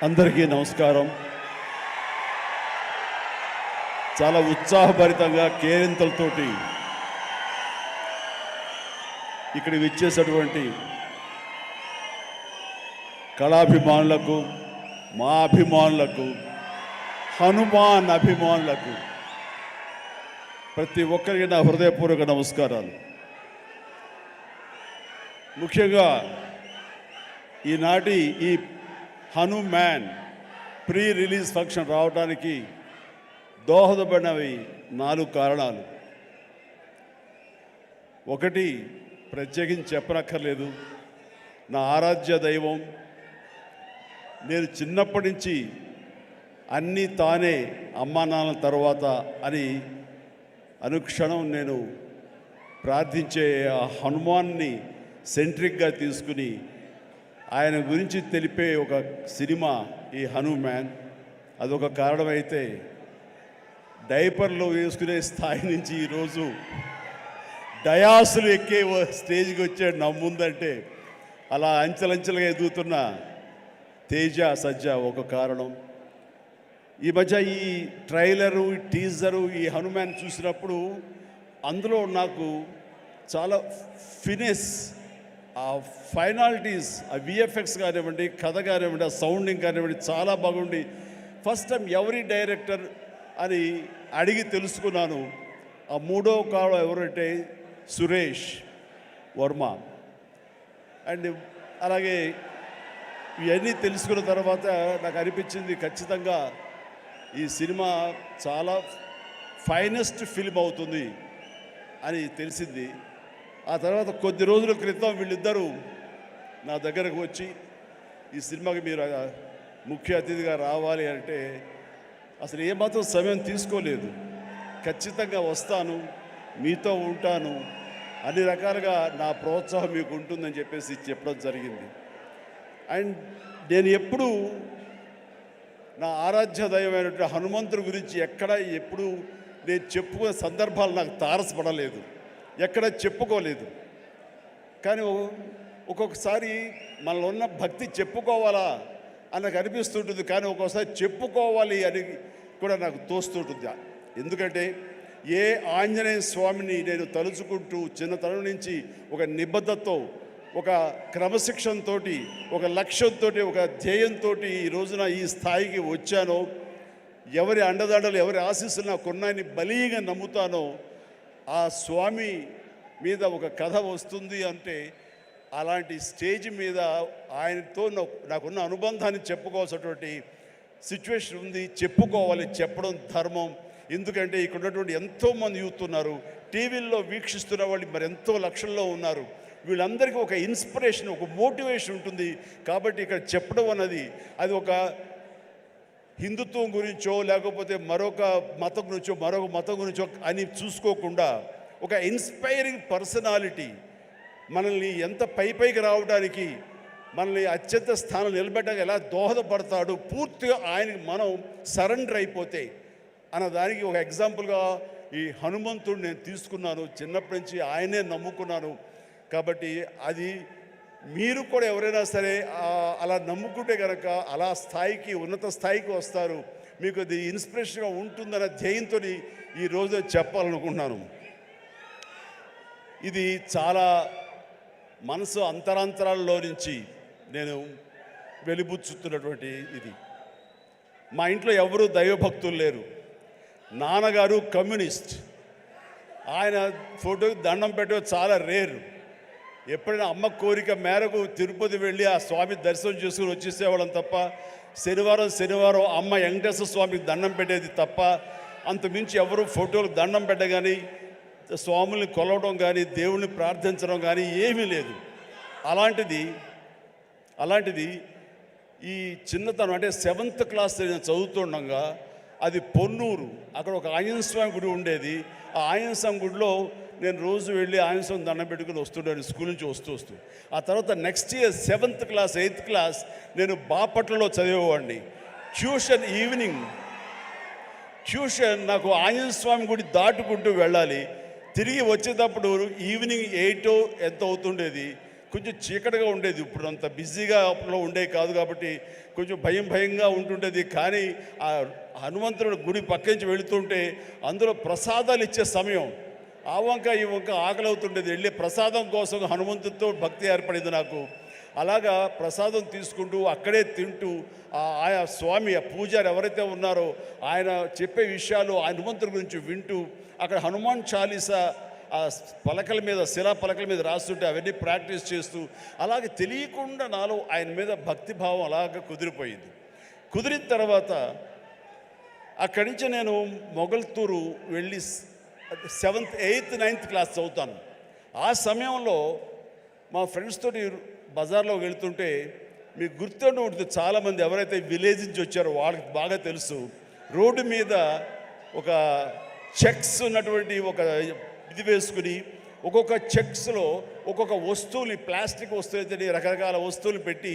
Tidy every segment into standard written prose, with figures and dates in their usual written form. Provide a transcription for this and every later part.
అందరికీ నమస్కారం. చాలా ఉత్సాహభరితంగా కేరింతలతోటి ఇక్కడ విచ్చేసినటువంటి కళాభిమానులకు, మా అభిమానులకు, హనుమాన్ అభిమానులకు ప్రతి ఒక్కరికి నా హృదయపూర్వక నమస్కారాలు. ముఖ్యంగా ఈనాటి ఈ హనుమాన్ ప్రీ రిలీజ్ ఫంక్షన్ రావడానికి దోహదపడినవి 4 కారణాలు. ఒకటి, ప్రత్యేకించి చెప్పనక్కర్లేదు, నా ఆరాధ్య దైవం. నేను చిన్నప్పటి నుంచి అన్నీ తానే అమ్మా నాన్న తర్వాత అని అనుక్షణం నేను ప్రార్థించే ఆ హనుమాన్ని సెంట్రిక్గా తీసుకుని ఆయన గురించి తెలిపే ఒక సినిమా ఈ హనుమాన్. అదొక కారణమైతే డైపర్లో వేసుకునే స్థాయి నుంచి ఈరోజు డయాసులు ఎక్కే స్టేజ్కి వచ్చాడు నా ముందంటే అలా అంచెలంచెలుగా ఎదుగుతున్న తేజ సజ్జ ఒక కారణం. ఈ మధ్య ఈ ట్రైలరు, ఈ టీజరు, ఈ హనుమాన్ చూసినప్పుడు అందులో నాకు చాలా ఫినెస్, ఆ ఫైనాలిటీస్, ఆ విఎఫ్ఎక్స్ కానివ్వండి, కథ కానివ్వండి, ఆ సౌండింగ్ కానివ్వండి చాలా బాగుండి ఫస్ట్ టైం ఎవరి డైరెక్టర్ అని అడిగి తెలుసుకున్నాను. ఆ 3వ కాలం ఎవరంటే సురేష్ వర్మ. అండ్ అలాగే ఇవన్నీ తెలుసుకున్న తర్వాత నాకు అనిపించింది ఖచ్చితంగా ఈ సినిమా చాలా ఫైనెస్ట్ ఫిల్మ్ అవుతుంది అని తెలిసింది. ఆ తర్వాత కొద్ది రోజుల క్రితం వీళ్ళిద్దరూ నా దగ్గరకు వచ్చి ఈ సినిమాకి మీరు ముఖ్య అతిథిగా రావాలి అంటే అసలు ఏమాత్రం సమయం తీసుకోలేదు. ఖచ్చితంగా వస్తాను, మీతో ఉంటాను, అన్ని రకాలుగా నా ప్రోత్సాహం మీకు ఉంటుందని చెప్పేసి చెప్పడం జరిగింది. అండ్ నేను ఎప్పుడూ నా ఆరాధ్య దైవమైనటువంటి హనుమంతుడి గురించి ఎప్పుడు నేను చెప్పుకునే సందర్భాలు నాకు తారసపడలేదు, ఎక్కడ చెప్పుకోలేదు. కానీ ఒక్కొక్కసారి మనలో ఉన్న భక్తి చెప్పుకోవాలా అని నాకు అనిపిస్తుంటుంది, కానీ ఒక్కొక్కసారి చెప్పుకోవాలి అని కూడా నాకు తోస్తుంటుంది. ఎందుకంటే ఏ ఆంజనేయ స్వామిని నేను తలుచుకుంటూ చిన్నతనం నుంచి ఒక నిబద్ధతతో, ఒక క్రమశిక్షణతో, ఒక లక్ష్యంతో, ఒక ధ్యేయంతో ఈ రోజున ఈ స్థాయికి వచ్చానో, ఎవరి అండదండలు, ఎవరి ఆశీస్సులు నాకున్నాయని బలీగా నమ్ముతానో, ఆ స్వామి మీద ఒక కథ వస్తుంది అంటే అలాంటి స్టేజ్ మీద ఆయనతో నాకున్న అనుబంధాన్ని చెప్పుకోవాల్సినటువంటి సిచ్యువేషన్ ఉంది. చెప్పుకోవాలి, చెప్పడం ధర్మం. ఎందుకంటే ఇక్కడ ఉన్నటువంటి ఎంతోమంది యూత్ ఉన్నారు, టీవీల్లో వీక్షిస్తున్న వాళ్ళు మరి ఎంతో లక్షల్లో ఉన్నారు. వీళ్ళందరికీ ఒక ఇన్స్పిరేషన్, ఒక మోటివేషన్ ఉంటుంది. కాబట్టి ఇక్కడ చెప్పడం అన్నది అది ఒక హిందుత్వం గురించో లేకపోతే మరొక మతం గురించో అని చూసుకోకుండా ఒక ఇన్స్పైరింగ్ పర్సనాలిటీ మనల్ని ఎంత పైకి రావడానికి, మనల్ని అత్యంత స్థానం నిలబెట్టడానికి ఎలా దోహదపడతాడు, పూర్తిగా ఆయనకి మనం సరెండర్ అయిపోతే అన్న దానికి ఒక ఎగ్జాంపుల్గా ఈ హనుమంతుడు నేను తీసుకున్నాను. చిన్నప్పటి నుంచి ఆయనే నమ్ముకున్నాను. కాబట్టి అది మీరు కూడా ఎవరైనా సరే అలా నమ్ముకుంటే కనుక అలా స్థాయికి, ఉన్నత స్థాయికి వస్తారు. మీకు అది ఇన్స్పిరేషన్గా ఉంటుందన్న ధ్యేయంతో ఈరోజు చెప్పాలనుకుంటున్నాను. ఇది చాలా మనసు అంతరాంతరాల్లో నుంచి నేను వెలిబుచ్చుతున్నటువంటి ఇది. మా ఇంట్లో ఎవరు దైవభక్తులు లేరు. నాన్నగారు కమ్యూనిస్ట్, ఆయన ఫోటోకి దండం పెట్టడం చాలా రేరు. ఎప్పుడైనా అమ్మ కోరిక మేరకు తిరుపతి వెళ్ళి ఆ స్వామి దర్శనం చేసుకుని వచ్చేసేవాళ్ళం తప్ప, శనివారం అమ్మ వెంకటేశ్వర స్వామికి దండం పెట్టేది తప్ప, అంతమించి ఎవరు ఫోటోలకు దండం పెట్టగాని, స్వాముల్ని కొలవడం కానీ, దేవుణ్ణి ప్రార్థించడం కానీ ఏమీ లేదు. అలాంటిది ఈ చిన్నతనం అంటే 7th క్లాస్ నేను చదువుతుండగా అది పొన్నూరు, అక్కడ ఒక ఆంజనేయ స్వామి గుడి ఉండేది. ఆ ఆంజనేయ స్వామి గుడిలో నేను రోజు వెళ్ళి ఆంజనేయ స్వామి దండం పెట్టుకుని వస్తుంటాను స్కూల్ నుంచి వస్తూ. ఆ తర్వాత next year 7th class 8th class నేను బాపట్లలో చదివేవాడిని. ట్యూషన్ నాకు ఆంజనేయ స్వామి గుడి దాటుకుంటూ వెళ్ళాలి. తిరిగి వచ్చేటప్పుడు ఈవినింగ్ 8 ఎంత అవుతుండేది. కొంచెం చీకటిగా ఉండేది. ఇప్పుడు అంత బిజీగా అప్పుడు ఉండేవి కాదు కాబట్టి కొంచెం భయంగా ఉంటుండేది. కానీ ఆ హనుమంతుడి గుడి పక్క నుంచి వెళుతుంటే అందులో ప్రసాదాలు ఇచ్చే సమయం, ఆ వంక ఈ వంక ఆకలి అవుతుండేది. వెళ్ళి ప్రసాదం కోసం హనుమంతుడితో భక్తి ఏర్పడింది నాకు. అలాగా ప్రసాదం తీసుకుంటూ అక్కడే తింటూ ఆయా స్వామి ఆ పూజారి ఎవరైతే ఉన్నారో ఆయన చెప్పే విషయాలు ఆ హనుమంతుడి గురించి వింటూ అక్కడ హనుమాన్ చాలీసా ఆ పలకల మీద శిలా పలకల మీద రాస్తుంటే అవన్నీ ప్రాక్టీస్ చేస్తూ అలాగే తెలియకుండా నాలో ఆయన మీద భక్తిభావం అలాగ కుదిరిపోయింది. కుదిరిన తర్వాత అక్కడి నుంచి నేను మొగల్తూరు వెళ్ళి 7th 8th 9th క్లాస్ చదువుతాను. ఆ సమయంలో మా ఫ్రెండ్స్ తోటి బజార్లో వెళ్తుంటే మీకు గుర్తుండి ఉంటుంది, చాలామంది ఎవరైతే విలేజ్ నుంచి వచ్చారో వాళ్ళకి బాగా తెలుసు, రోడ్డు మీద ఒక చెక్స్ ఉన్నటువంటి ఒక ఇది వేసుకుని ఒక్కొక్క చెక్స్లో ఒక్కొక్క వస్తువుని ప్లాస్టిక్ వస్తువులు రకరకాల వస్తువులు పెట్టి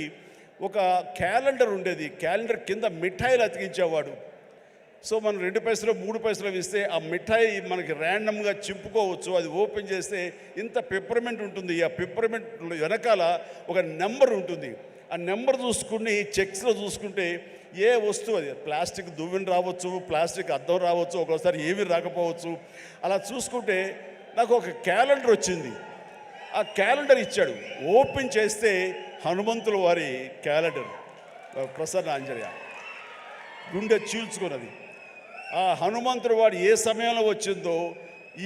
ఒక క్యాలెండర్ ఉండేది. క్యాలెండర్ కింద మిఠాయిలు అతికించేవాడు. సో మనం 2 పైసలు 3 పైసలు ఇస్తే ఆ మిఠాయి మనకి ర్యాండమ్గా చింపుకోవచ్చు. అది ఓపెన్ చేస్తే ఇంత పెప్పర్మెంట్ ఉంటుంది. ఆ పెప్పర్మెంట్ వెనకాల ఒక నెంబర్ ఉంటుంది. ఆ నెంబర్ చూసుకుని చెక్స్లో చూసుకుంటే ఏ వస్తువు, అది ప్లాస్టిక్ దువ్వెన రావచ్చు, ప్లాస్టిక్ అద్దం రావచ్చు, ఒక్కోసారి ఏమీ రాకపోవచ్చు. అలా చూసుకుంటే నాకు ఒక క్యాలెండర్ వచ్చింది. ఆ క్యాలెండర్ ఇచ్చాడు. ఓపెన్ చేస్తే హనుమంతుల వారి క్యాలెండర్, ప్రసన్న ఆంజనేయ, గుండె చీల్చుకున్నది. ఆ హనుమంతుడు వాడు ఏ సమయంలో వచ్చిందో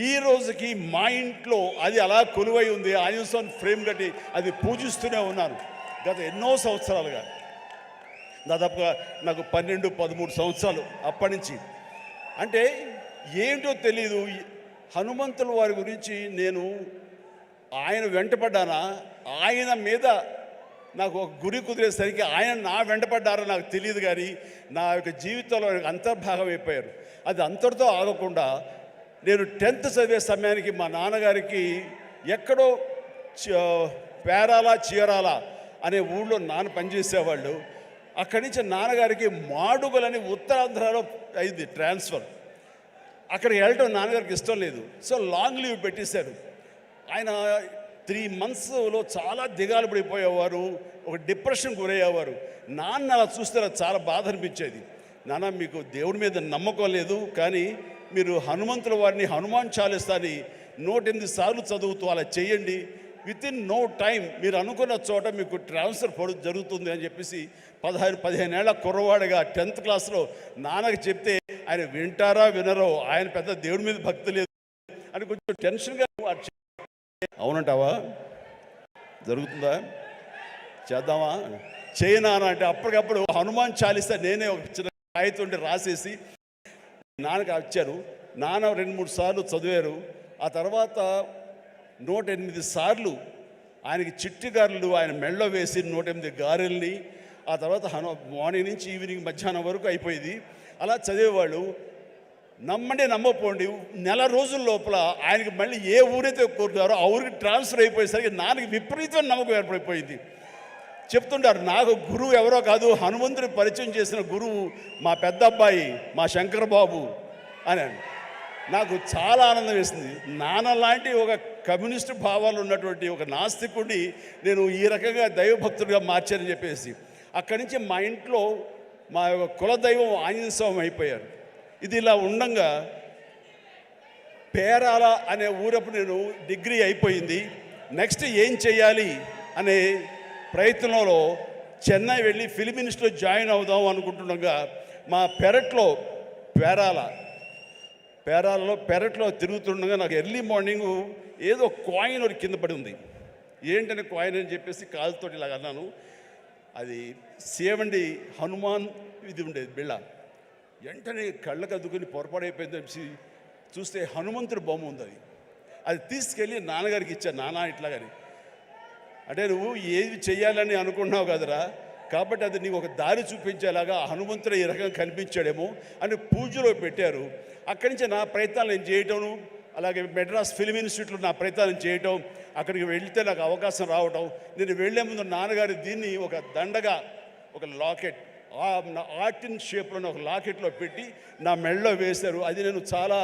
ఈ రోజుకి మా ఇంట్లో అది అలా కొలువై ఉంది. ఆంజనేయ ఫ్రేమ్ కట్టి అది పూజిస్తూనే ఉన్నాను గత ఎన్నో సంవత్సరాలుగా. దాదాపుగా నాకు 12-13 సంవత్సరాలు అప్పటి నుంచి. అంటే ఏంటో తెలీదు, హనుమంతుల వారి గురించి నేను ఆయన వెంటపడ్డానా, ఆయన మీద నాకు ఒక గురి కుదిరేసరికి ఆయన నా వెంటపడ్డారో నాకు తెలియదు. కానీ నా యొక్క జీవితంలో అంతర్భాగం అయిపోయారు. అది అంతటితో ఆగకుండా నేను 10th చదివే సమయానికి మా నాన్నగారికి ఎక్కడో పేరాల చీరాల అనే ఊళ్ళో నాన్న పనిచేసేవాళ్ళు. అక్కడి నుంచి నాన్నగారికి మాడుగులని ఉత్తరాంధ్రలో అయింది ట్రాన్స్ఫర్. అక్కడికి వెళ్ళటం నాన్నగారికి ఇష్టం లేదు. సో లాంగ్ లీవ్ పెట్టేశారు. ఆయన 3 monthsలో చాలా దిగాలు పడిపోయేవారు, ఒక డిప్రెషన్ గురయ్యేవారు. నాన్న అలా చూస్తే నాకు చాలా బాధ అనిపించేది. నాన్న, మీకు దేవుడి మీద నమ్మకం లేదు, కానీ మీరు హనుమంతుల వారిని హనుమాన్ చాలీసాని 108 సార్లు చదువుతూ అలా చేయండి. వితిన్ నో టైం మీరు అనుకున్న చోట మీకు ట్రాన్స్ఫర్ జరుగుతుంది అని చెప్పేసి 15 ఏళ్ల కుర్రవాడిగా 10th క్లాస్లో నాన్నకి చెప్తే ఆయన వింటారా వినరో, ఆయన పెద్ద దేవుడి మీద భక్తి లేదు అని కొంచెం టెన్షన్గా. అవునంటావా? జరుగుతుందా? చేద్దామా? చేయనా అంటే అప్పటికప్పుడు హనుమాన్ చాలీసా నేనే ఒక చిన్న కాగితం రాసేసి నాన్నకి వచ్చాను. నాన్న 2-3 సార్లు చదివారు. ఆ తర్వాత 108 సార్లు ఆయనకి చిట్టి గారెలు ఆయన మెళ్ళో వేసి 108 గారెల్ని, ఆ తర్వాత మార్నింగ్ నుంచి ఈవినింగ్ మధ్యాహ్నం వరకు అయిపోయింది. అలా చదివేవాళ్ళు. నమ్మండి నమ్మపోండి, నెల రోజుల లోపల ఆయనకి మళ్ళీ ఏ ఊరైతే కోరుతారో ఆ ఊరికి ట్రాన్స్ఫర్ అయిపోయేసరికి నాన్నకి విపరీతమైన నమ్మకం ఏర్పడిపోయింది. చెప్తుంటారు, నాకు గురువు ఎవరో కాదు, హనుమంతుడి పరిచయం చేసిన గురువు మా పెద్ద అబ్బాయి మా శంకర్ బాబు అని. నాకు చాలా ఆనందం వేసింది. నాన్న లాంటి ఒక కమ్యూనిస్టు భావాలు ఉన్నటువంటి ఒక నాస్తికుడిని నేను ఈ రకంగా దైవభక్తుడిగా మార్చానని చెప్పేసి అక్కడి నుంచి మా ఇంట్లో మా యొక్క కులదైవం ఆంజనేయ స్వామి అయిపోయారు. ఇది ఇలా ఉండంగా పేరాల అనే ఊరప్పుడు నేను డిగ్రీ అయిపోయింది. నెక్స్ట్ ఏం చేయాలి అనే ప్రయత్నంలో చెన్నై వెళ్ళి ఫిల్మ్ ఇన్స్టిట్యూట్లో జాయిన్ అవుదాం అనుకుంటుండగా మా పెరట్లో తిరుగుతుండగా నాకు ఎర్లీ మార్నింగ్ ఏదో కాయిన్ ఒకటి కింద పడి ఉంది. ఏంటనే కాయిన్ అని చెప్పేసి కాలుతో ఇలాగ అన్నాను. అది సేవండి హనుమాన్ ఇది ఉండేది బిళ్ళ. వెంటనే కళ్ళకు అద్దుకుని పొరపాడైపోయింది అనేసి చూస్తే హనుమంతుడి బొమ్మ ఉంది. అది తీసుకెళ్ళి నాన్నగారికి ఇచ్చాను. నాన్న ఇట్లాగని అంటే నువ్వు ఏది చెయ్యాలని అనుకున్నావు కదరా, కాబట్టి అది నీకు ఒక దారి చూపించేలాగా హనుమంతుడు ఈ రకంగా కనిపించాడేమో అని పూజలో పెట్టారు. అక్కడి నుంచి నా ప్రయత్నాలు నేను చేయటం, అలాగే మెడ్రాస్ ఫిల్మ్ ఇన్స్టిట్యూట్లో నా ప్రయత్నాలు చేయటం, అక్కడికి వెళ్తే నాకు అవకాశం రావటం. నేను వెళ్లే ముందు నాన్నగారు దీన్ని ఒక దండగా, ఒక లాకెట్, ఆర్టిన్ షేప్లో ఒక లాకెట్లో పెట్టి నా మెడలో వేశారు. అది నేను చాలా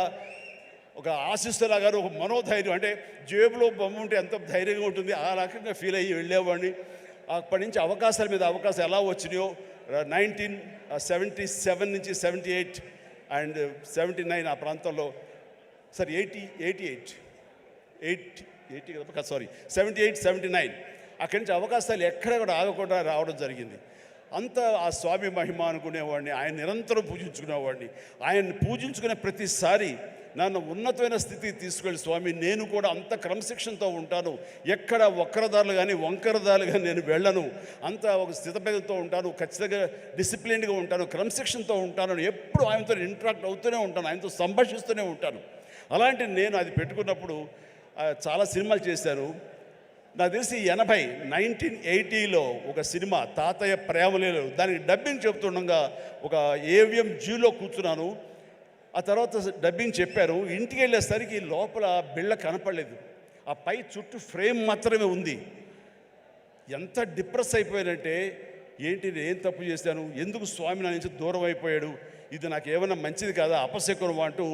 ఒక ఆశిస్తులా గారు, ఒక మనోధైర్యం, అంటే జేబులో బొమ్మ ఉంటే ఎంత ధైర్యంగా ఉంటుంది ఆ రకంగా ఫీల్ అయ్యి వెళ్ళేవాడిని. అప్పటి నుంచి అవకాశాల మీద అవకాశం ఎలా వచ్చినాయో 1977 నుంచి 78 అండ్ 79 ఆ ప్రాంతంలో, సార్ 80 కదా, సారీ 78, 79 అక్కడి నుంచి అవకాశాలు ఎక్కడ కూడా ఆగకుండా రావడం జరిగింది. అంత ఆ స్వామి మహిమ అనుకునేవాడిని, ఆయన నిరంతరం పూజించుకునేవాడిని. ఆయన్ని పూజించుకునే ప్రతిసారి నన్ను ఉన్నతమైన స్థితికి తీసుకెళ్ళి స్వామి నేను కూడా అంత క్రమశిక్షణతో ఉంటాను, ఎక్కడ వక్రదారులు కానీ వంకరదారులు కానీ నేను వెళ్ళను, అంత ఒక స్థితభేదంతో ఉంటాను, ఖచ్చితంగా డిసిప్లిన్గా ఉంటాను, క్రమశిక్షణతో ఉంటాను, ఎప్పుడు ఆయనతో ఇంటరాక్ట్ అవుతూనే ఉంటాను, ఆయనతో సంభాషిస్తూనే ఉంటాను. అలాంటి నేను అది పెట్టుకున్నప్పుడు చాలా సినిమాలు చేశాను. నాకు తెలిసి 1980లో ఒక సినిమా తాతయ్య ప్రేమలేలు, దానికి డబ్బింగ్ చెప్తుండగా ఒక ఏవిఎం జీలో కూర్చున్నాను. ఆ తర్వాత డబ్బింగ్ చెప్పారు. ఇంటికి వెళ్ళేసరికి లోపల బిళ్ళ కనపడలేదు, ఆ పై చుట్టూ ఫ్రేమ్ మాత్రమే ఉంది. ఎంత డిప్రెస్ అయిపోయానంటే, ఏంటి ఏం తప్పు చేశాను, ఎందుకు స్వామి నా నుంచి దూరం అయిపోయాడు, ఇది నాకు ఏమైనా మంచిది కాదా, అపశకునం అంటూ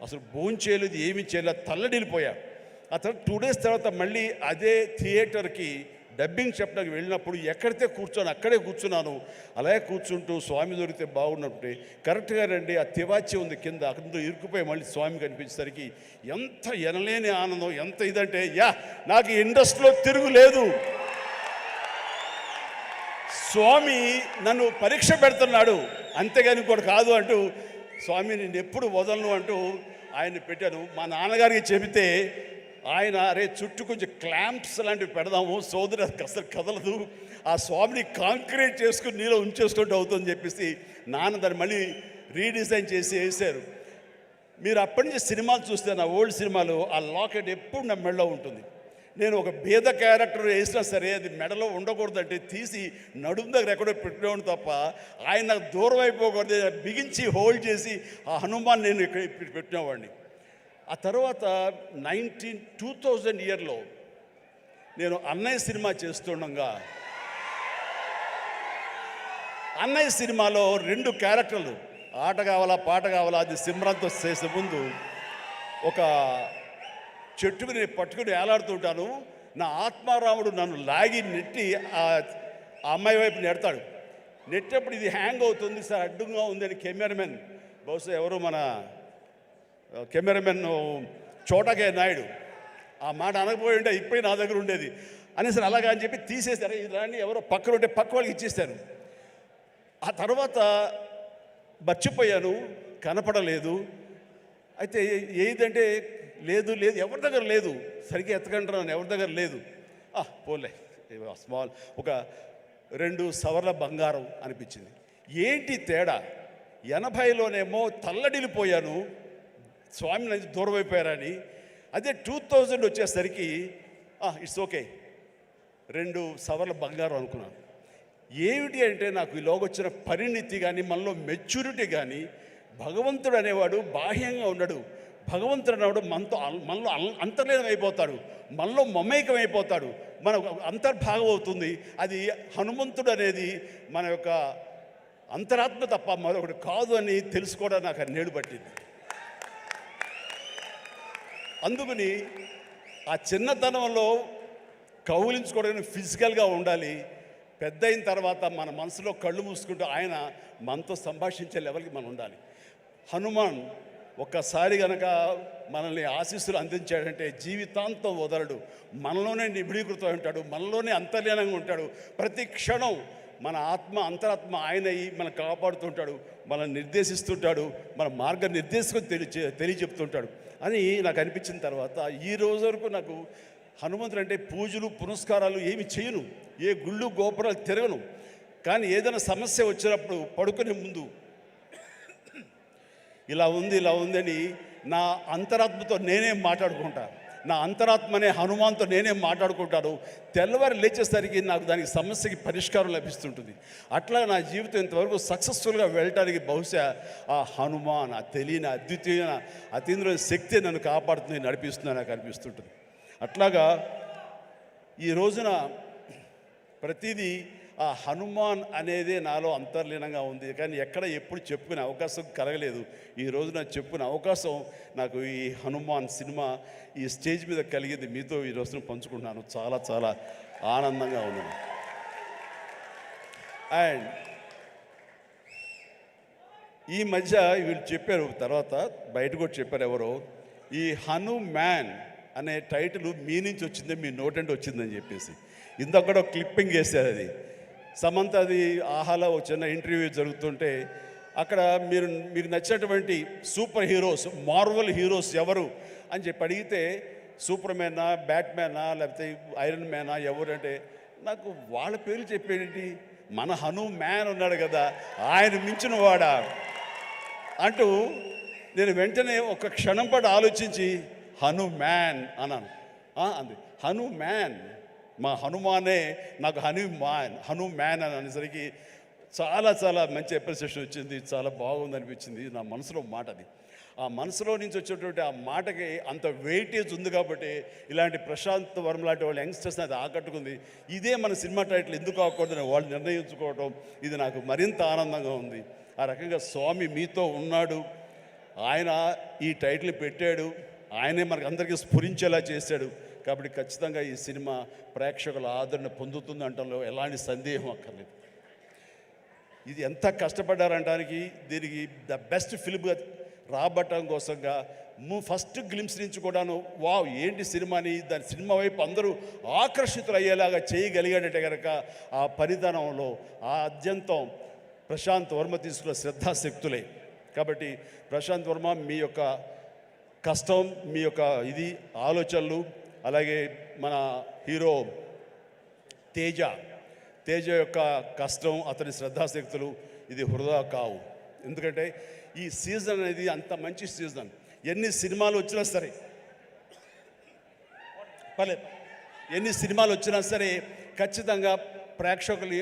అసలు భోంచేయలేదు, ఏమీ చేయలేదు, తల్లడిల్లిపోయా. ఆ తర్వాత 2 days తర్వాత మళ్ళీ అదే థియేటర్కి డబ్బింగ్ చెప్పడానికి వెళ్ళినప్పుడు ఎక్కడితే కూర్చొని అక్కడే కూర్చున్నాను. అలాగే కూర్చుంటూ స్వామి దొరికితే బాగున్నట్టే కరెక్ట్గా రండి, ఆ తివాచి ఉంది కింద, అక్కడ ఇరుక్కుపోయి మళ్ళీ స్వామి కనిపించేసరికి ఎంత ఎనలేని ఆనందం, ఎంత ఇదంటే నాకు ఇండస్ట్రీలో తిరుగులేదు, స్వామి నన్ను పరీక్ష పెడుతున్నాడు, అంతేగాని ఇంకోటి కాదు అంటూ స్వామి నేను ఎప్పుడు వదలను అంటూ ఆయన్ని పెట్టాను. మా నాన్నగారికి చెబితే ఆయన అరే చుట్టూ కొంచెం క్లాంప్స్ లాంటివి పెడదాము, సోదరు అసలు కదలదు, ఆ స్వామిని కాంక్రీట్ చేసుకుని నీలో ఉంచేసుకుంటూ అవుతుందని చెప్పేసి నాన్న దాన్ని మళ్ళీ రీడిజైన్ చేసి వేశారు. మీరు అప్పటి నుంచి సినిమాలు చూస్తే, నా ఓల్డ్ సినిమాలు, ఆ లాకెట్ ఎప్పుడు నా మెడలో ఉంటుంది. నేను ఒక భేద క్యారెక్టర్ వేసినా సరే అది మెడలో ఉండకూడదంటే తీసి నడుము దగ్గర ఎక్కడో పెట్టినవాడు తప్ప ఆయన నాకు దూరం అయిపోకూడదు, బిగించి హోల్డ్ చేసి ఆ హనుమాన్ నేను ఇక్కడ పెట్టినవాడిని. ఆ తర్వాత 2000 ఇయర్లో నేను అన్నయ్య సినిమా చేస్తుండగా, అన్నయ్య సినిమాలో 2 క్యారెక్టర్లు, ఆట కావాలా పాట కావాలా, అది సిమ్రాన్తో చేసే ముందు ఒక చెట్టుకు నేను పట్టుకుని వేలాడుతుంటాను. నా ఆత్మారాముడు నన్ను లాగి నెట్టి ఆ అమ్మాయి వైపు నెడతాడు. నెట్టేప్పుడు ఇది హ్యాంగ్ అవుతుంది సార్, అడ్డుగా ఉందని కెమెరామెన్, బహుశా ఎవరు మన కెమెరామెన్ చోటకే నాయుడు ఆ మాట అనకపోయి ఉంటే ఇప్పుడే నా దగ్గర ఉండేది అనేసి అలాగా అని చెప్పి తీసేశారు. ఇలాంటి ఎవరో పక్కన ఉంటే పక్క వాళ్ళకి ఇచ్చేస్తాను. ఆ తర్వాత మర్చిపోయాను, కనపడలేదు. అయితే ఏదంటే లేదు లేదు ఎవరి దగ్గర లేదు, సరిగ్గా ఎత్తకంటున్నాను, ఎవరి దగ్గర లేదు. పోలే స్మాల్ ఒక 2 సవర్ల బంగారం అనిపించింది. ఏంటి తేడా, 80లోనేమో తల్లడిల్లిపోయాను, స్వామి నుంచి దూరం అయిపోయారని. అదే 2000 వచ్చేసరికి ఇట్స్ ఓకే, 2 సవర్ల బంగారం అనుకున్నాను. ఏమిటి అంటే నాకు ఈలోగా వచ్చిన పరిణితి కానీ మనలో మెచ్యూరిటీ కానీ, భగవంతుడు అనేవాడు బాహ్యంగా ఉండడు, భగవంతుడు అనేవాడు మనలో అంతర్లీనం అయిపోతాడు, మనలో మమేకం అయిపోతాడు, మన అంతర్భాగం అవుతుంది. అది హనుమంతుడు అనేది మన యొక్క అంతరాత్మ తప్ప మరొకటి కాదు అని తెలుసుకోవడం నాకు అన్నేళ్ళు పట్టింది. అందుకని ఆ చిన్నతనంలో కౌలించుకోవడానికి ఫిజికల్గా ఉండాలి, పెద్ద అయిన తర్వాత మన మనసులో కళ్ళు మూసుకుంటూ ఆయన మనతో సంభాషించే లెవెల్కి మనం ఉండాలి. హనుమాన్ ఒక్కసారి కనుక మనల్ని ఆశీస్సులు అందించాడంటే జీవితాంతం వదలడు, మనలోనే నిబిడీకృతం ఉంటాడు, మనలోనే అంతర్లీనంగా ఉంటాడు. ప్రతి క్షణం మన ఆత్మ అంతరాత్మ ఆయన మనం కాపాడుతుంటాడు, మనల్ని నిర్దేశిస్తుంటాడు, మన మార్గ నిర్దేశం తెలియచెప్తుంటాడు అని నాకు అనిపించిన తర్వాత ఈ రోజు వరకు నాకు హనుమంతుడు అంటే పూజలు పునస్కారాలు ఏమి చేయను, ఏ గుళ్ళు గోపురాలు తిరగను. కానీ ఏదైనా సమస్య వచ్చినప్పుడు పడుకునే ముందు ఇలా ఉందని నా అంతరాత్మతో నేనే మాట్లాడుకుంటా, నా అంతరాత్మనే హనుమాన్తో నేనే మాట్లాడుకుంటాను. తెల్లవారు లేచేసరికి నాకు దానికి సమస్యకి పరిష్కారం లభిస్తుంటుంది. అట్లా నా జీవితం ఇంతవరకు సక్సెస్ఫుల్గా వెళ్ళటానికి బహుశా ఆ హనుమాన్, ఆ తెలియని అద్వితీయమైన అతీంద్రమైన శక్తి నన్ను కాపాడుతుంది, నడిపిస్తుంది నాకు అనిపిస్తుంటుంది. అట్లాగా ఈ రోజున ప్రతిదీ ఆ హనుమాన్ అనేది నాలో అంతర్లీనంగా ఉంది, కానీ ఎక్కడ ఎప్పుడు చెప్పుకునే అవకాశం కలగలేదు. ఈ రోజు నాకు చెప్పుకునే అవకాశం నాకు ఈ హనుమాన్ సినిమా ఈ స్టేజ్ మీద కలిగింది. మీతో ఈ రోజున పంచుకుంటున్నాను. చాలా చాలా ఆనందంగా ఉంది. అండ్ ఈ మధ్య వీళ్ళు చెప్పారు, తర్వాత బయట కూడా చెప్పారు ఎవరో, ఈ హనుమాన్ అనే టైటిల్ మీ నుంచి వచ్చిందే, మీ నోటంటే వచ్చిందని చెప్పేసి ఇందాక కూడా క్లిప్పింగ్ వేశారు. అది సమంత, అది ఆహాలో ఒక చిన్న ఇంటర్వ్యూ జరుగుతుంటే అక్కడ మీకు నచ్చినటువంటి సూపర్ హీరోస్, మార్వల్ హీరోస్ ఎవరు అని చెప్పి అడిగితే సూపర్ మ్యానా, బ్యాట్మ్యానా, లేకపోతే ఐరన్ మ్యానా ఎవరు అంటే నాకు వాళ్ళ పేర్లు చెప్పేటి, మన హనుమాన్ ఉన్నాడు కదా, ఆయన మించిన వాడా అంటూ నేను వెంటనే ఒక క్షణం పాటు ఆలోచించి హనుమాన్ అన్నాను. అంది హనుమాన్, మా హనుమానే నాకు హనుమాన్ అని అనేసరికి చాలా చాలా మంచి అప్రిసియేషన్ వచ్చింది. చాలా బాగుంది అనిపించింది. నా మనసులో మాట అది. ఆ మనసులో నుంచి వచ్చేటువంటి ఆ మాటకి అంత వెయిటేజ్ ఉంది కాబట్టి ఇలాంటి ప్రశాంత్ వర్మ లాంటి వాళ్ళు యంగ్స్టర్స్ని అది ఆకట్టుకుంది. ఇదే మన సినిమా టైటిల్ ఎందుకు అవ్వకూడదని వాళ్ళు నిర్ణయించుకోవటం ఇది నాకు మరింత ఆనందంగా ఉంది. ఆ రకంగా స్వామి మీతో ఉన్నాడు, ఆయన ఈ టైటిల్ పెట్టాడు, ఆయనే మనకు అందరికీ స్ఫురించేలా చేశాడు. కాబట్టి ఖచ్చితంగా ఈ సినిమా ప్రేక్షకుల ఆదరణ పొందుతుంది అంటలో ఎలాంటి సందేహం అక్కర్లేదు. ఇది ఎంత కష్టపడ్డారంటానికి, దీనికి ద బెస్ట్ ఫిల్మ్గా రాబట్టడం కోసంగా ఫస్ట్ గ్లిమ్స్ నుంచి కూడాను వావ్ ఏంటి సినిమాని, దాని సినిమా వైపు అందరూ ఆకర్షితులు అయ్యేలాగా చేయగలిగాడంటే కనుక ఆ పరిధానంలో ఆ అత్యంతం ప్రశాంత్ వర్మ తీసుకున్న శ్రద్ధాశక్తులే. కాబట్టి ప్రశాంత్ వర్మ మీ యొక్క కష్టం, మీ యొక్క ఇది ఆలోచనలు, అలాగే మన హీరో తేజ యొక్క కష్టం, అతని శ్రద్ధాశక్తులు ఇది వృధా కావు. ఎందుకంటే ఈ సీజన్ అనేది అంత మంచి సీజన్. ఎన్ని సినిమాలు వచ్చినా సరే ఎన్ని సినిమాలు వచ్చినా సరే ఖచ్చితంగా ప్రేక్షకులు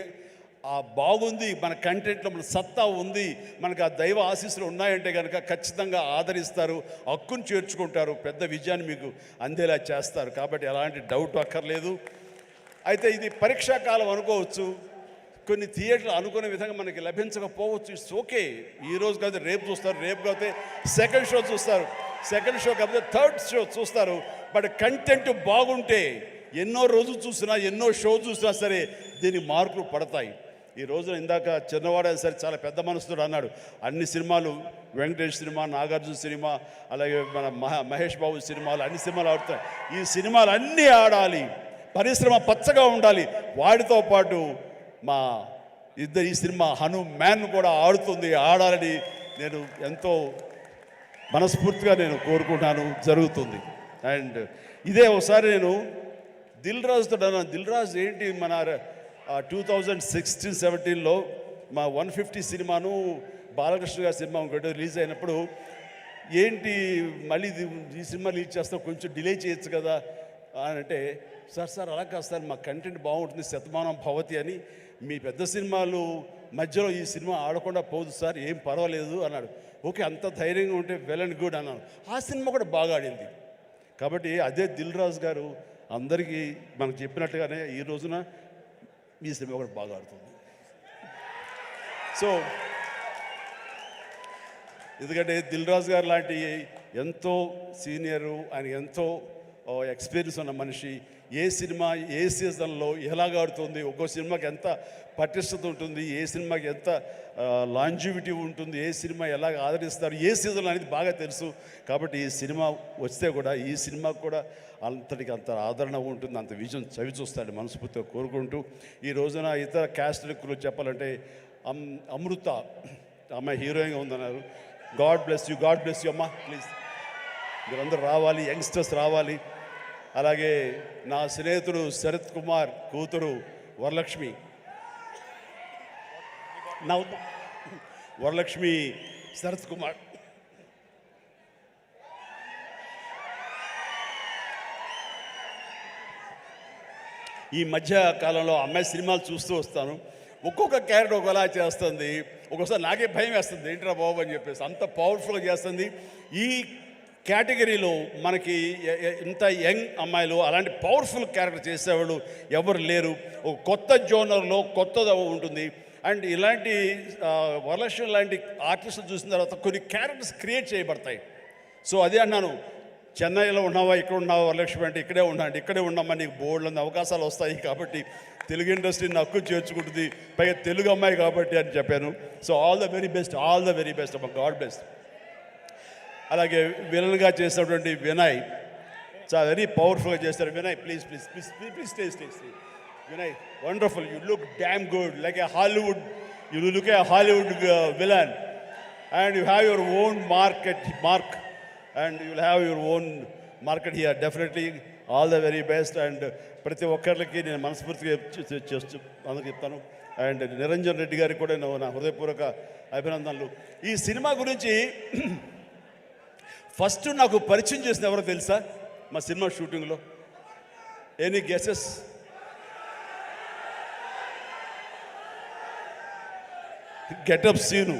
బాగుంది, మన కంటెంట్లో మన సత్తా ఉంది, మనకు ఆ దైవ ఆశీస్సులు ఉన్నాయంటే కనుక ఖచ్చితంగా ఆదరిస్తారు, హక్కును చేర్చుకుంటారు, పెద్ద విజయాన్ని మీకు అందేలా చేస్తారు. కాబట్టి ఎలాంటి డౌట్ అక్కర్లేదు. అయితే ఇది పరీక్షాకాలం అనుకోవచ్చు, కొన్ని థియేటర్లు అనుకునే విధంగా మనకి లభించకపోవచ్చు. It's okay. ఈరోజు కాదు రేపు చూస్తారు, రేపు కాకపోతే సెకండ్ షో చూస్తారు, సెకండ్ షో కాకపోతే థర్డ్ షో చూస్తారు. బట్ కంటెంట్ బాగుంటే ఎన్నో రోజులు చూసినా, ఎన్నో షో చూసినా సరే దీనికి మార్కులు పడతాయి. ఈ రోజున ఇందాక చిన్నవాడు సరే చాలా పెద్ద మనసుతో అన్నాడు, అన్ని సినిమాలు వెంకటేష్ సినిమా, నాగార్జున సినిమా, అలాగే మన మహేష్ బాబు సినిమాలు, అన్ని సినిమాలు ఆడుతాయి. ఈ సినిమాలు అన్నీ ఆడాలి, పరిశ్రమ పచ్చగా ఉండాలి. వాటితో పాటు మా ఈ సినిమా హనుమాన్ కూడా ఆడాలని నేను ఎంతో మనస్ఫూర్తిగా నేను కోరుకుంటాను, జరుగుతుంది. అండ్ ఇదే ఒకసారి నేను దిల్ రాజుతో అన్నాను, దిల్ రాజు ఏంటి మన 2016-17లో మా 150 సినిమాను బాలకృష్ణ గారి సినిమా ఒకటి రిలీజ్ అయినప్పుడు ఏంటి మళ్ళీ ఈ సినిమా రిలీజ్ చేస్తాం, కొంచెం డిలే చేయొచ్చు కదా అని అంటే, సార్ అలా కాదు సార్, మా కంటెంట్ బాగుంటుంది, శతమానం భవతి అని, మీ పెద్ద సినిమాలు మధ్యలో ఈ సినిమా ఆడకుండా పోదు సార్, ఏం పర్వాలేదు అన్నాడు. ఓకే, అంత ధైర్యంగా ఉంటే వెల్ అండ్ గుడ్ అన్నాను. ఆ సినిమా కూడా బాగా ఆడింది. కాబట్టి అదే దిల్ రాజు గారు అందరికీ మనకు చెప్పినట్టుగానే ఈ రోజున ఈ సినిమా కూడా బాగా ఆడుతుంది. సో ఎందుకంటే దిల్ రాజు గారు లాంటి ఎంతో సీనియరు, ఆయన ఎంతో ఎక్స్పీరియన్స్ ఉన్న మనిషి, ఏ సినిమా ఏ సీజన్లో ఎలాగ ఆడుతుంది, ఒక్కో సినిమాకి ఎంత పటిష్టత ఉంటుంది, ఏ సినిమాకి ఎంత లాంజివిటీ ఉంటుంది, ఏ సినిమా ఎలాగ ఆదరిస్తారు, ఏ సీజన్లో అనేది బాగా తెలుసు. కాబట్టి ఈ సినిమా వస్తే కూడా ఈ సినిమాకు కూడా అంతటికి అంత ఆదరణ ఉంటుంది, అంత విజయం చవి చూస్తాడు మనస్ఫూర్తిగా కోరుకుంటూ, ఈ రోజున ఇతర క్యాస్ట్ గురించి చెప్పాలంటే అమృత అమ్మాయి హీరోయిన్గా ఉందన్నారు. గాడ్ బ్లెస్ యూ అమ్మా, ప్లీజ్ మీరందరూ రావాలి, యంగ్స్టర్స్ రావాలి. అలాగే నా స్నేహితుడు శరత్ కుమార్ కూతురు వరలక్ష్మి, వరలక్ష్మి శరత్ కుమార్ ఈ మధ్య కాలంలో అమ్మాయి సినిమాలు చూస్తూ వస్తాను, ఒక్కొక్క క్యారెక్టర్ ఒకలా చేస్తుంది. ఒక్కోసారి నాకే భయం వేస్తుంది, ఏంట్రా బాబు అని చెప్పేసి, అంత పవర్ఫుల్గా చేస్తుంది. ఈ కేటగిరీలో మనకి ఇంత యంగ్ అమ్మాయిలు అలాంటి పవర్ఫుల్ క్యారెక్టర్ చేసేవాళ్ళు ఎవరు లేరు. ఒక కొత్త జోనర్లో కొత్తగా ఉంటుంది. అండ్ ఇలాంటి వరలక్ష్మి లాంటి ఆర్టిస్టులు చూసిన తర్వాత కొన్ని క్యారెక్టర్స్ క్రియేట్ చేయబడతాయి. సో అదే అన్నాను, చెన్నైలో ఉన్నావా, ఇక్కడ ఉన్నావా వరలక్ష్మి అంటే ఇక్కడే ఉన్నాండి, ఇక్కడే ఉన్నామా, నీకు బోర్డులంది అవకాశాలు వస్తాయి కాబట్టి తెలుగు ఇండస్ట్రీని హక్కు చేర్చుకుంటుంది, పైగా తెలుగు అమ్మాయి కాబట్టి అని చెప్పాను. So all the very best అమ్మ, గాడ్ బెస్ట్. అలాగే విలన్గా చేసినటువంటి వినయ్ చాలా వెరీ పవర్ఫుల్గా చేస్తారు. Vinay please please please please please stay stay stay. Vinay, wonderful. You look damn good, like a Hollywood. You look a Hollywood villain, and you have your own mark, and you will have your own market here. Definitely, all the very best. And ప్రతి ఒక్కరికి నేను మనస్ఫూర్తిగా అందుకు చెప్తాను. And Niranjan Reddy గారికి కూడా నా హృదయపూర్వక అభినందనలు. ఈ సినిమా గురించి ఫస్ట్ నాకు పరిచయం చేసిన ఎవరో తెలుసా? మా సినిమా షూటింగ్లో ఎనీ గెసెస్? Getup scene.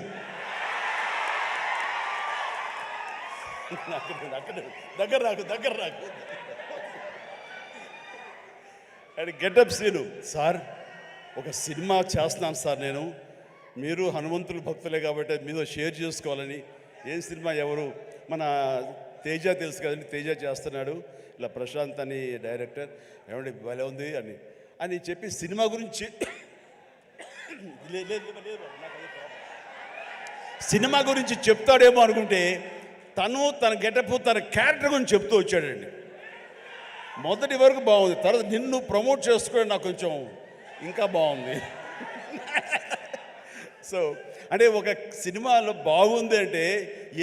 దగ్గర రాకు. అండ్ గెటప్ సీను, సార్ ఒక సినిమా చేస్తున్నాను సార్ నేను, మీరు హనుమంతుల భక్తులే కాబట్టి మీతో షేర్ చేసుకోవాలని. ఏం సినిమా, ఎవరు? మన తేజ తెలుసు కదండి, తేజ చేస్తున్నాడు, ఇలా ప్రశాంత్ అని డైరెక్టర్, ఏమండి భలే ఉంది అని చెప్పి సినిమా గురించి సినిమా గురించి చెప్తాడేమో అనుకుంటే తన గెటప్ తన క్యారెక్టర్ గురించి చెప్తూ వచ్చాడండి. మొదటి వరకు బాగుంది, తర్వాత నిన్ను ప్రమోట్ చేసుకోవడం నాకు కొంచెం ఇంకా బాగుంది. సో అంటే ఒక సినిమాలో బాగుంది అంటే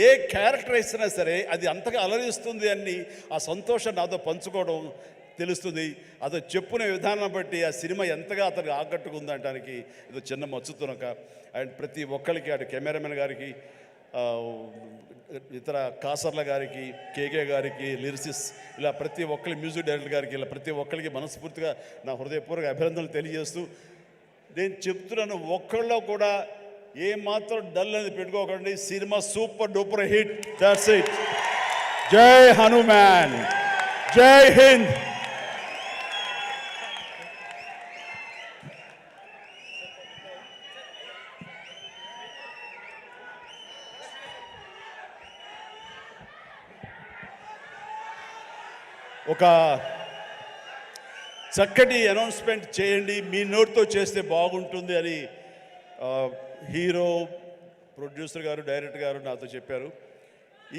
ఏ క్యారెక్టర్ ఇచ్చినా సరే అది అంతగా అలరిస్తుంది అని ఆ సంతోషాన్ని నాతో పంచుకోవడం తెలుస్తుంది. అదో చెప్పునే విధానం బట్టి ఆ సినిమా ఎంతగా అతనికి ఆకట్టుకుందనడానికి ఇది చిన్న మచ్చుతునక. అండ్ ప్రతి ఒక్కరికి, అటు కెమెరామెన్ గారికి, ఇతర కాసర్ల గారికి, కేకే గారికి, లిరిసిస్, ఇలా ప్రతి ఒక్కరి మ్యూజిక్ డైరెక్టర్ గారికి, ఇలా ప్రతి ఒక్కరికి మనస్ఫూర్తిగా నా హృదయపూర్వక అభినందనలు తెలియజేస్తూ నేను చెప్తున్నాను, ఒక్కళ్ళలో కూడా ఏమాత్రం డల్ అనేది పెట్టుకోకండి. Cinema super duper hit. That's it. జై హనుమాన్, జై హింద్. ఒక చక్కటి అనౌన్స్మెంట్ చేయండి, మీ నోట్తో చేస్తే బాగుంటుంది అని హీరో, ప్రొడ్యూసర్ గారు, డైరెక్టర్ గారు నాతో చెప్పారు.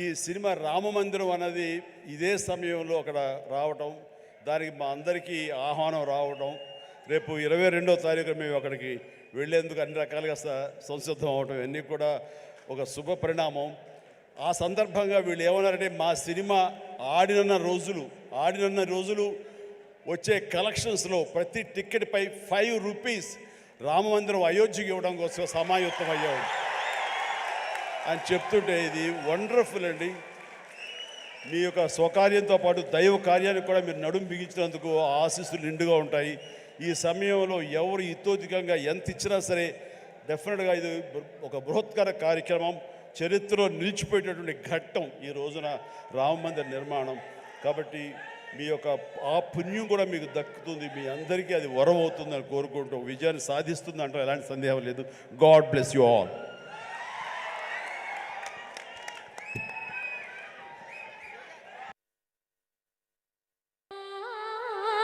ఈ సినిమా రామమందిరం అన్నది ఇదే సమయంలో అక్కడ రావటం, దానికి మా అందరికీ ఆహ్వానం రావడం, రేపు 22వ తారీఖు మేము అక్కడికి వెళ్ళేందుకు అన్ని రకాలుగా సంసిద్ధం అవటం, ఇవన్నీ కూడా ఒక శుభ పరిణామం. ఆ సందర్భంగా వీళ్ళు ఏమన్నారంటే, మా సినిమా ఆడిన రోజులు వచ్చే కలెక్షన్స్లో ప్రతి టికెట్పై 5 రూపీస్ రామమందిరం అయోధ్యకి ఇవ్వడం కోసం సమాయుత్తం అయ్యాం అని చెప్తుంటే ఇది వండర్ఫుల్ అండి. మీ యొక్క స్వకార్యంతో పాటు దైవ కార్యానికి కూడా మీరు నడుము బిగించినందుకు ఆశీస్సులు నిండుగా ఉంటాయి. ఈ సమయంలో ఎవరు ఇతోధికంగా ఎంత ఇచ్చినా సరే డెఫినెట్గా ఇది ఒక బృహత్కర కార్యక్రమం, చరిత్రలో నిలిచిపోయేటటువంటి ఘట్టం ఈ రోజున రామ మందిర నిర్మాణం. కాబట్టి మీ యొక్క ఆ పుణ్యం కూడా మీకు దక్కుతుంది, మీ అందరికీ అది వరం అవుతుందని కోరుకుంటూ విజయాన్ని సాధిస్తుంది అంటే ఎలాంటి సందేహం లేదు. God bless you all.